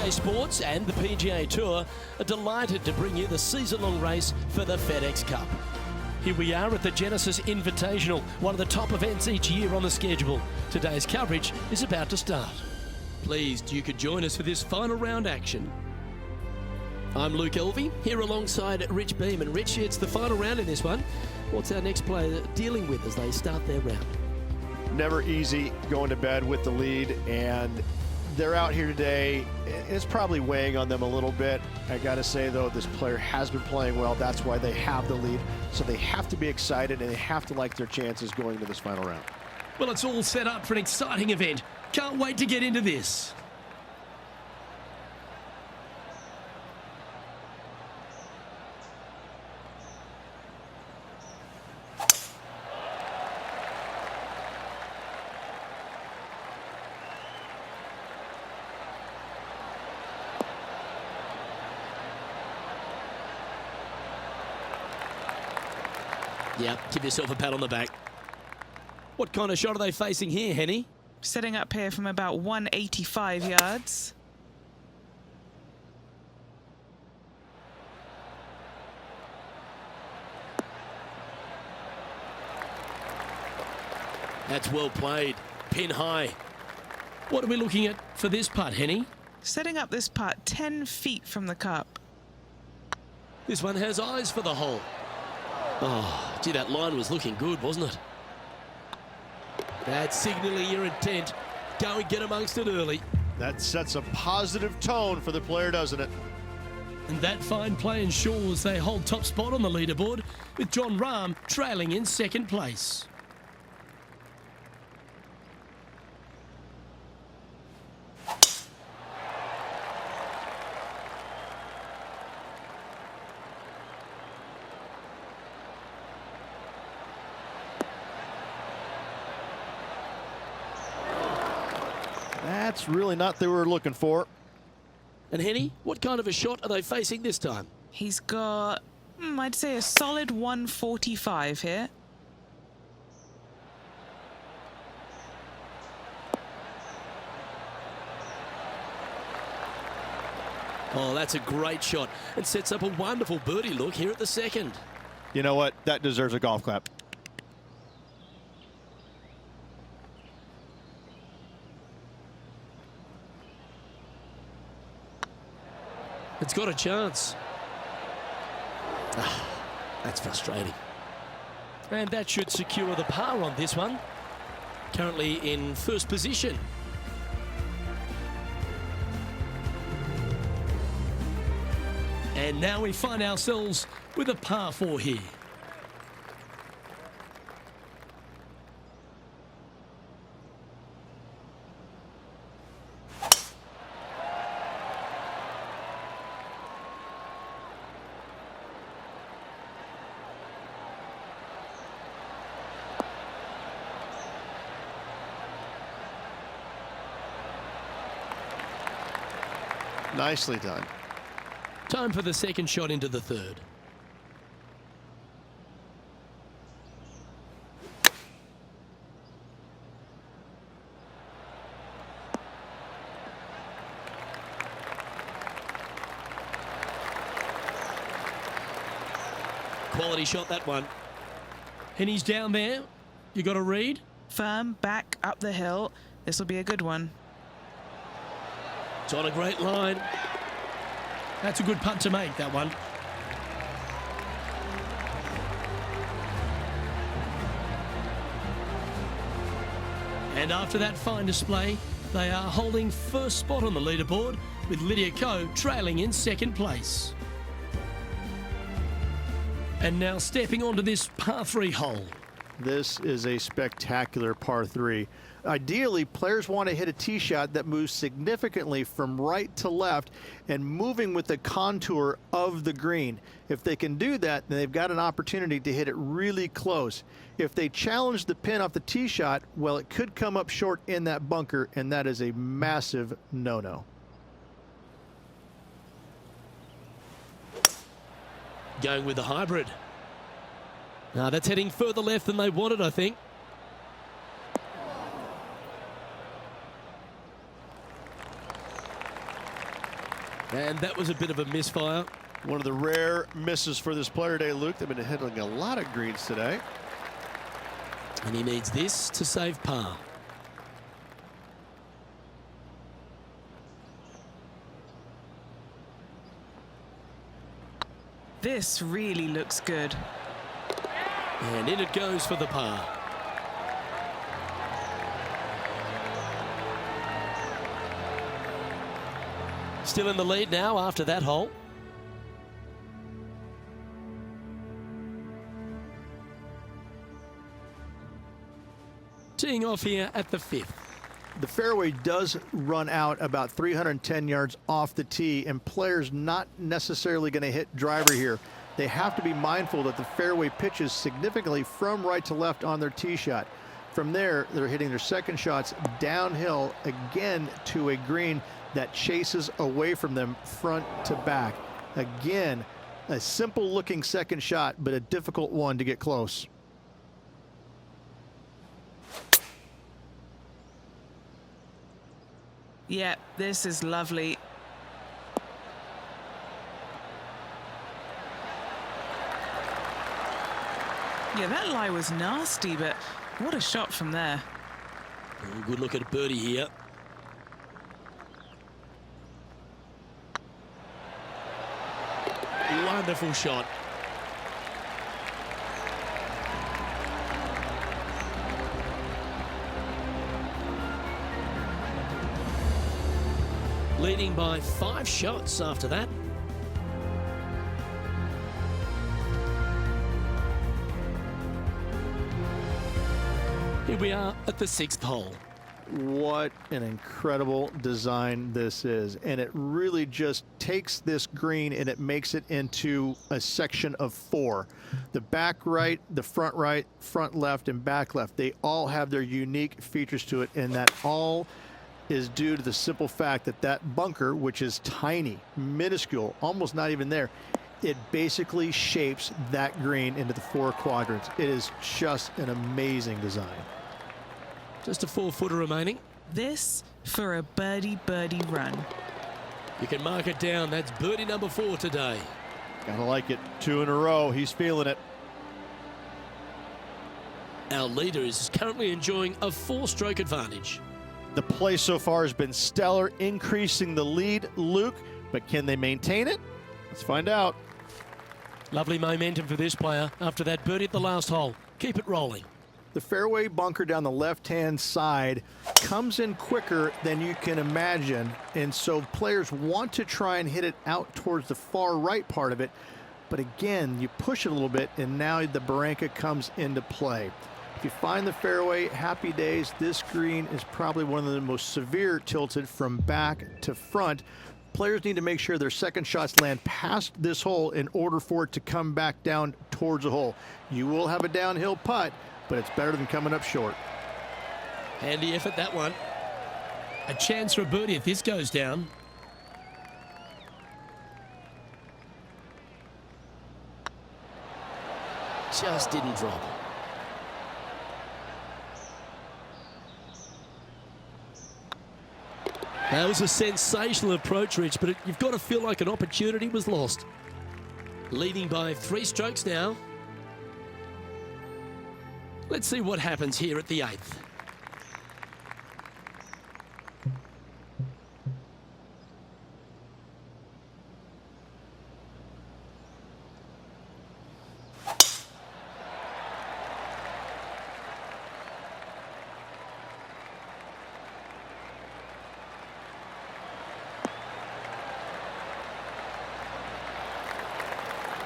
EA Sports and the PGA Tour are delighted to bring you the season-long race for the FedEx Cup. Here we are at the Genesis Invitational, one of the top events each year on the schedule. Today's coverage is about to start. Pleased you could join us for this final round action. I'm Luke Elvey, here alongside Rich Beam. And Rich, it's the final round in this one. What's our next player dealing with as they start their round? Never easy going to bed with the lead, and they're out here today. It's probably weighing on them a little bit. I gotta say though, this player has been playing well. That's why they have the lead. So they have to be excited and they have to like their chances going into this final round. Well, it's all set up for an exciting event. Can't wait to get into this. Yeah, give yourself a pat on the back. What kind of shot are they facing here, Henny? Setting up here from about 185 yards. That's well played. Pin high. What are we looking at for this putt, Henny? Setting up this putt 10 feet from the cup. This one has eyes for the hole. Oh, gee, that line was looking good, wasn't it? That's signaling your intent. Go and get amongst it early. That sets a positive tone for the player, doesn't it? And that fine play ensures they hold top spot on the leaderboard, with John Rahm trailing in second place. That's really not what they were looking for. And Henny, what kind of a shot are they facing this time? He's got, I'd say a solid 145 here. Oh, that's a great shot and sets up a wonderful birdie look here at the second. You know what? That deserves a golf clap. It's got a chance. That's frustrating. And that should secure the par on this one. Currently in first position. And now we find ourselves with a par 4 here. Nicely done. Time for the second shot into the third. Quality shot, that one. And he's down there. You got a read? Firm, back up the hill. This will be a good one. It's on a great line. That's a good putt to make, that one. And after that fine display, they are holding first spot on the leaderboard, with Lydia Ko trailing in second place. And now stepping onto this par 3 hole. This is a spectacular par 3. Ideally, players want to hit a tee shot that moves significantly from right to left and moving with the contour of the green. If they can do that, then they've got an opportunity to hit it really close. If they challenge the pin off the tee shot, well, it could come up short in that bunker, and that is a massive no-no. Going with the hybrid. Now that's heading further left than they wanted, I think. And that was a bit of a misfire. One of the rare misses for this player today, Luke. They've been hitting a lot of greens today. And he needs this to save par. This really looks good. And in it goes for the par. Still in the lead now after that hole. Teeing off here at the 5th. The fairway does run out about 310 yards off the tee, and players not necessarily going to hit driver here. They have to be mindful that the fairway pitches significantly from right to left on their tee shot. From there, they're hitting their second shots downhill again to a green that chases away from them front to back. Again, a simple looking second shot, but a difficult one to get close. Yeah, this is lovely. Yeah, that lie was nasty, but what a shot from there. Oh, good look at birdie here. Wonderful shot. Leading by 5 shots after that. Here we are at the 6th hole. What an incredible design this is, and it really just takes this green and it makes it into a section of 4. The back right, the front right, front left, and back left, they all have their unique features to it, and that all is due to the simple fact that that bunker, which is tiny, minuscule, almost not even there, it basically shapes that green into the 4 quadrants. It is just an amazing design. Just a 4-footer remaining. This for a birdie run. You can mark it down. That's birdie number 4 today. Gotta like it. 2 in a row. He's feeling it. Our leader is currently enjoying a 4-stroke advantage. The play so far has been stellar, increasing the lead, Luke, but can they maintain it? Let's find out. Lovely momentum for this player after that birdie at the last hole. Keep it rolling. The fairway bunker down the left-hand side comes in quicker than you can imagine, and so players want to try and hit it out towards the far right part of it, but again, you push it a little bit, and now the barranca comes into play. If you find the fairway, happy days. This green is probably one of the most severe tilted from back to front. Players need to make sure their second shots land past this hole in order for it to come back down towards the hole. You will have a downhill putt, but it's better than coming up short. Handy effort, that one. A chance for a birdie if this goes down. Just didn't drop. That was a sensational approach, Rich, but you've got to feel like an opportunity was lost. Leading by 3 strokes now. Let's see what happens here at the 8th.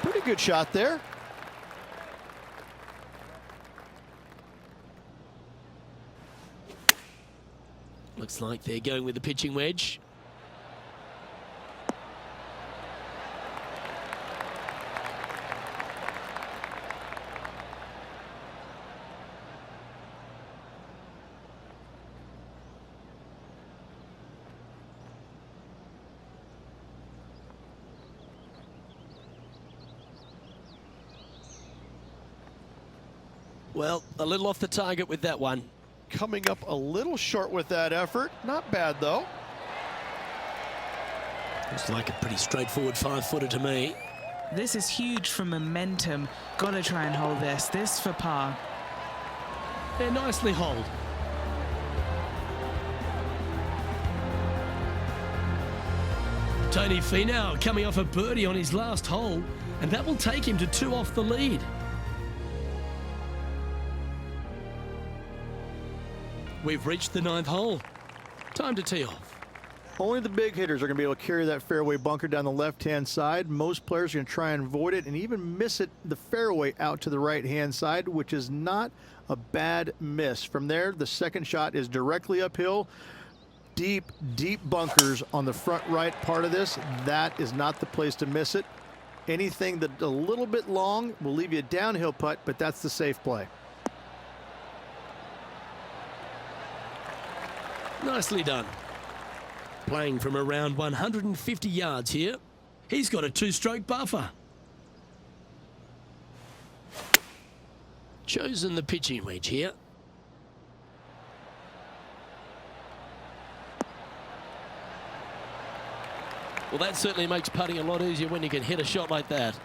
Pretty good shot there. Looks like they're going with the pitching wedge. Well, a little off the target with that one. Coming up a little short with that effort. Not bad, though. Looks like a pretty straightforward 5-footer to me. This is huge for momentum. Gotta try and hold this. This for par. They're nicely holed. Tony Finau coming off a birdie on his last hole, and that will take him to 2 off the lead. We've reached the 9th hole. Time to tee off. Only the big hitters are going to be able to carry that fairway bunker down the left-hand side. Most players are going to try and avoid it and even miss it the fairway out to the right-hand side, which is not a bad miss. From there, the second shot is directly uphill. Deep, deep bunkers on the front right part of this. That is not the place to miss it. Anything that a little bit long will leave you a downhill putt, but that's the safe play. Nicely done. Playing from around 150 yards here. He's got a 2-stroke buffer. Chosen the pitching wedge here. Well, that certainly makes putting a lot easier when you can hit a shot like that.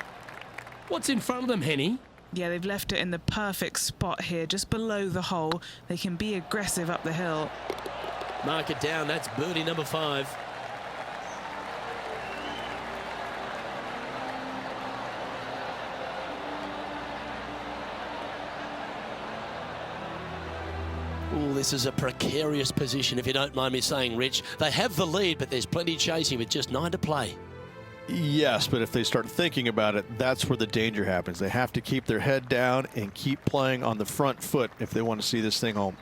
What's in front of them, Henny? Yeah, they've left it in the perfect spot here, just below the hole. They can be aggressive up the hill. Mark it down. That's birdie number 5. Oh, this is a precarious position, if you don't mind me saying, Rich. They have the lead, but there's plenty chasing with just 9 to play. Yes, but if they start thinking about it, that's where the danger happens. They have to keep their head down and keep playing on the front foot if they want to see this thing home.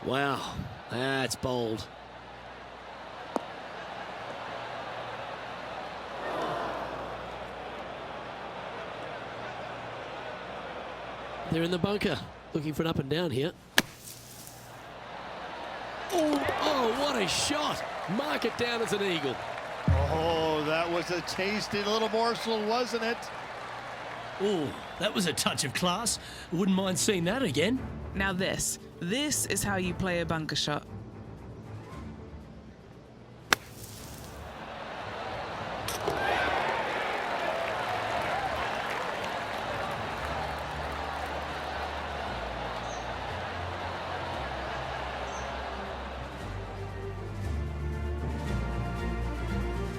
Wow, that's bold. They're in the bunker, looking for an up and down here. Oh, what a shot. Mark it down as an eagle. Oh, that was a tasty little morsel, wasn't it? Oh, that was a touch of class. Wouldn't mind seeing that again. Now this is how you play a bunker shot.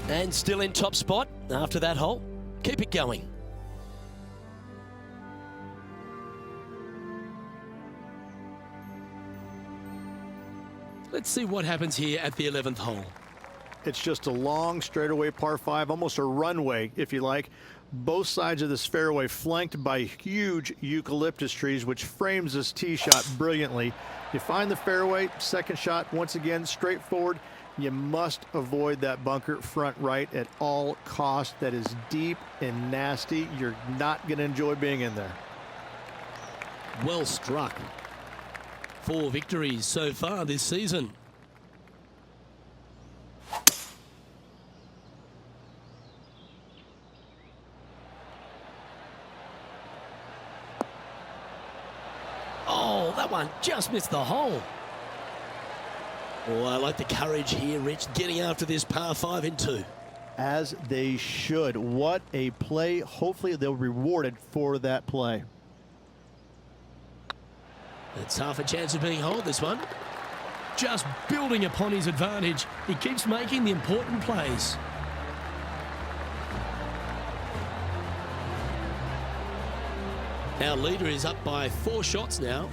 And still in top spot after that hole. Keep it going. Let's see what happens here at the 11th hole. It's just a long straightaway par 5, almost a runway, if you like. Both sides of this fairway flanked by huge eucalyptus trees, which frames this tee shot brilliantly. You find the fairway, second shot, once again, straightforward. You must avoid that bunker front right at all costs. That is deep and nasty. You're not going to enjoy being in there. Well struck. 4 victories so far this season. Oh, that one just missed the hole. Oh, I like the courage here, Rich, getting after this par 5 in 2. As they should. What a play. Hopefully they'll be rewarded for that play. It's half a chance of being holed, this one. Just building upon his advantage. He keeps making the important plays. Our leader is up by 4 shots now.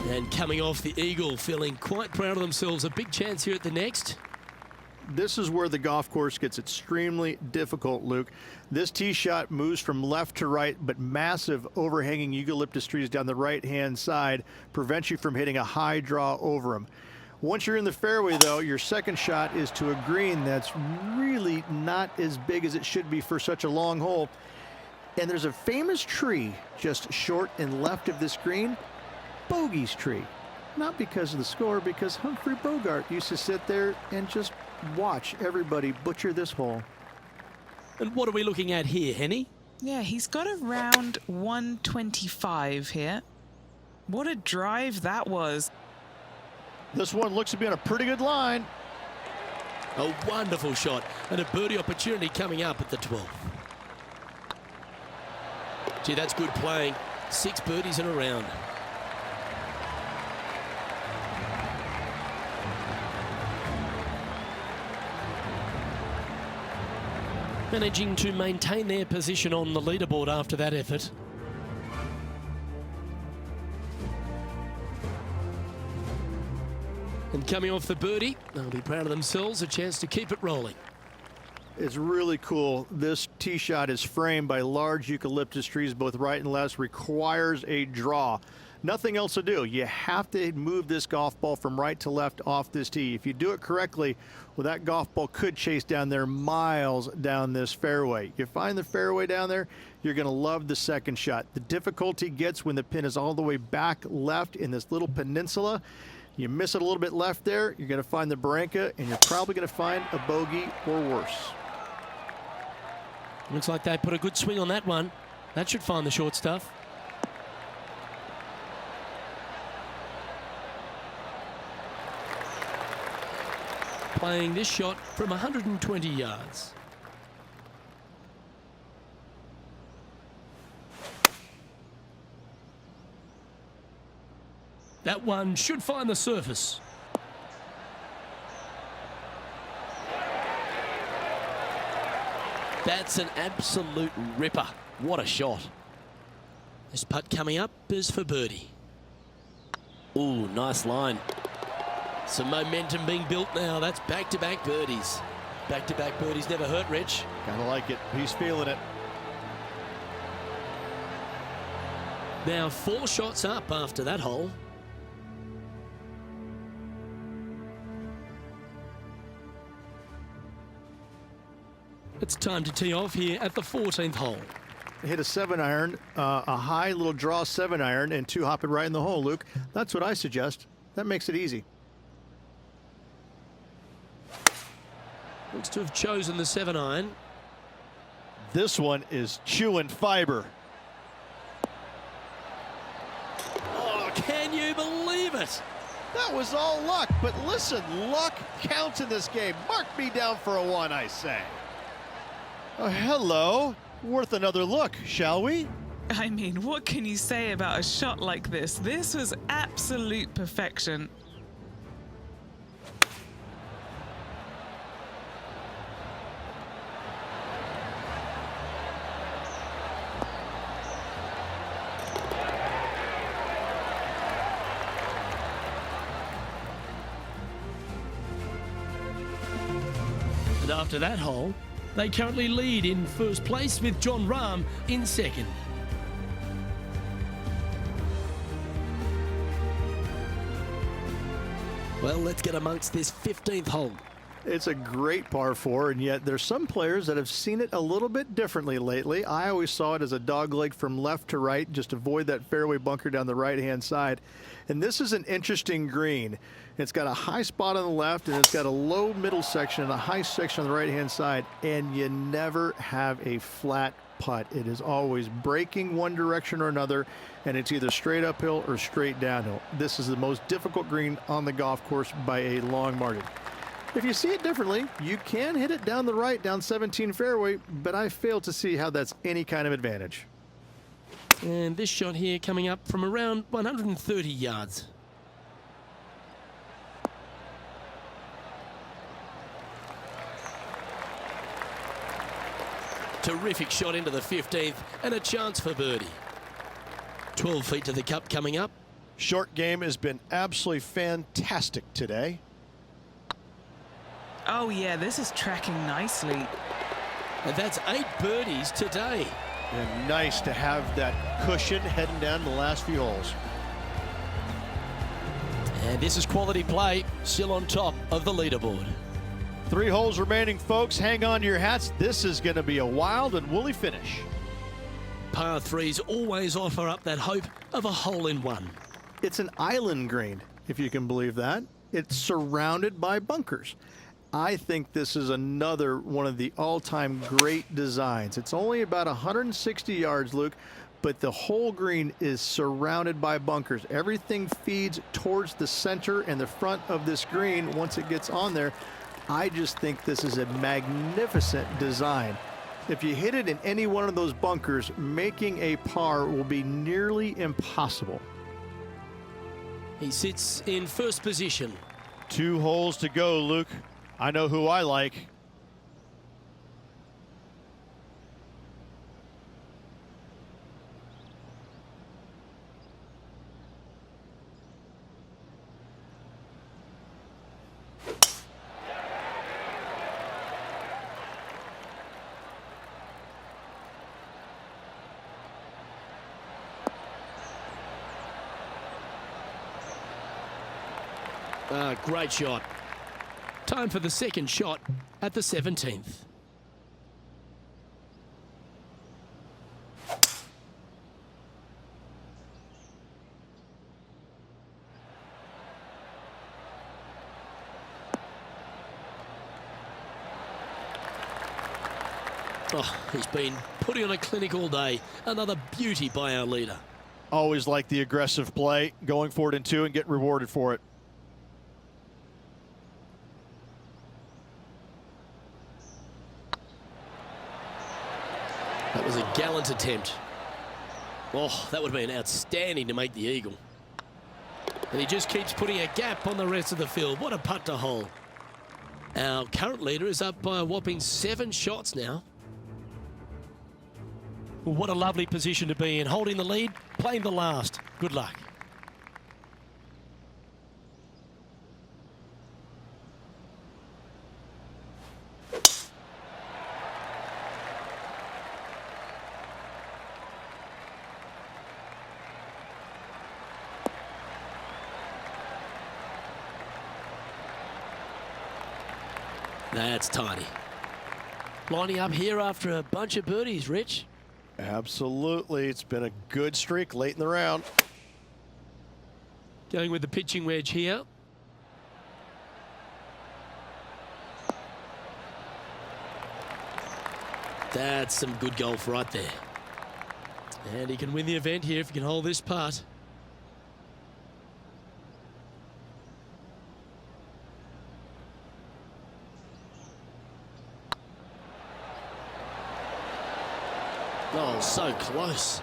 And coming off the eagle, feeling quite proud of themselves. A big chance here at the next. This is where the golf course gets extremely difficult, Luke. This tee shot moves from left to right, but massive overhanging eucalyptus trees down the right-hand side prevents you from hitting a high draw over them. Once you're in the fairway, though, your second shot is to a green that's really not as big as it should be for such a long hole. And there's a famous tree just short and left of this green, Bogey's tree. Not because of the score, because Humphrey Bogart used to sit there and just watch everybody butcher this hole. And what are we looking at here, Henny? Yeah, he's got around 125 here. What a drive that was. This one looks to be on a pretty good line. A wonderful shot and a birdie opportunity coming up at the 12th. Gee, that's good playing. 6 birdies in a round. Managing to maintain their position on the leaderboard after that effort. And coming off the birdie, they'll be proud of themselves, a chance to keep it rolling. It's really cool. This tee shot is framed by large eucalyptus trees, both right and left, requires a draw. Nothing else to do. You have to move this golf ball from right to left off this tee. If you do it correctly, well, that golf ball could chase down there miles down this fairway. You find the fairway down there, you're going to love the second shot. The difficulty gets when the pin is all the way back left in this little peninsula. You miss it a little bit left there, you're going to find the barranca, and you're probably going to find a bogey or worse. Looks like they put a good swing on that one. That should find the short stuff. Playing this shot from 120 yards. That one should find the surface. That's an absolute ripper. What a shot. This putt coming up is for birdie. Ooh, nice line. Some momentum being built now. That's back-to-back birdies. Back-to-back birdies never hurt, Rich. Kind of like it. He's feeling it. Now 4 shots up after that hole. It's time to tee off here at the 14th hole. Hit a 7-iron, a high little draw 7-iron, and 2 hop it right in the hole, Luke. That's what I suggest. That makes it easy. Looks to have chosen the 7-iron. This one is chewing fiber. Oh, can you believe it? That was all luck, but listen, luck counts in this game. Mark me down for a 1, I say. Oh, hello. Worth another look, shall we? I mean, what can you say about a shot like this? This was absolute perfection. And after that hole, they currently lead in first place with John Rahm in second. Well, let's get amongst this 15th hole. It's a great par 4, and yet there's some players that have seen it a little bit differently lately. I always saw it as a dogleg from left to right, just avoid that fairway bunker down the right-hand side. And this is an interesting green. It's got a high spot on the left, and it's got a low middle section and a high section on the right-hand side, and you never have a flat putt. It is always breaking one direction or another, and it's either straight uphill or straight downhill. This is the most difficult green on the golf course by a long margin. If you see it differently, you can hit it down the right, down 17 fairway, but I fail to see how that's any kind of advantage. And this shot here coming up from around 130 yards. Terrific shot into the 15th and a chance for birdie. 12 feet to the cup coming up. Short game has been absolutely fantastic today. Oh yeah, this is tracking nicely. And that's 8 birdies today. And nice to have that cushion heading down the last few holes. And this is quality play, still on top of the leaderboard. 3 holes remaining, folks. Hang on to your hats. This is going to be a wild and woolly finish. Par 3s always offer up that hope of a hole-in-one. It's an island green, if you can believe that. It's surrounded by bunkers. I think this is another one of the all-time great designs. It's only about 160 yards, Luke, but the whole green is surrounded by bunkers. Everything feeds towards the center and the front of this green once it gets on there. I just think this is a magnificent design. If you hit it in any one of those bunkers, making a par will be nearly impossible. He sits in first position. 2 holes to go, Luke. I know who I like. Great shot. Time for the second shot at the 17th. Oh, he's been putting on a clinic all day. Another beauty by our leader. Always like the aggressive play, going for it in 2 and get rewarded for it. That was a gallant attempt. Oh, that would have been outstanding to make the eagle. And he just keeps putting a gap on the rest of the field. What a putt to hole. Our current leader is up by a whopping 7 shots now. What a lovely position to be in. Holding the lead, playing the last. Good luck. That's tiny. Lining up here after a bunch of birdies, Rich. Absolutely. It's been a good streak late in the round. Going with the pitching wedge here. That's some good golf right there. And he can win the event here if he can hold this putt. Oh, so close.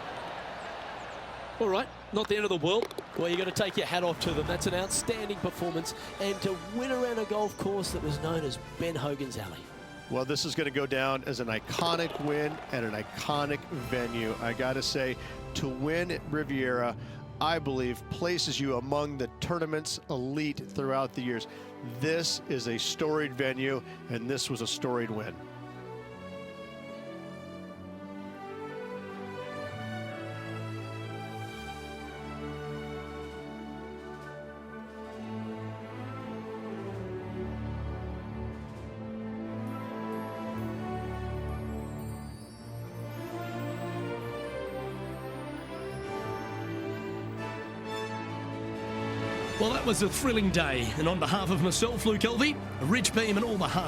All right, not the end of the world. Well, you've got to take your hat off to them. That's an outstanding performance. And to win around a golf course that was known as Ben Hogan's Alley. Well, this is going to go down as an iconic win and an iconic venue. I got to say, to win at Riviera, I believe, places you among the tournament's elite throughout the years. This is a storied venue, and this was a storied win. Well, that was a thrilling day. And on behalf of myself, Luke Elvey, Rich Beam and all the hard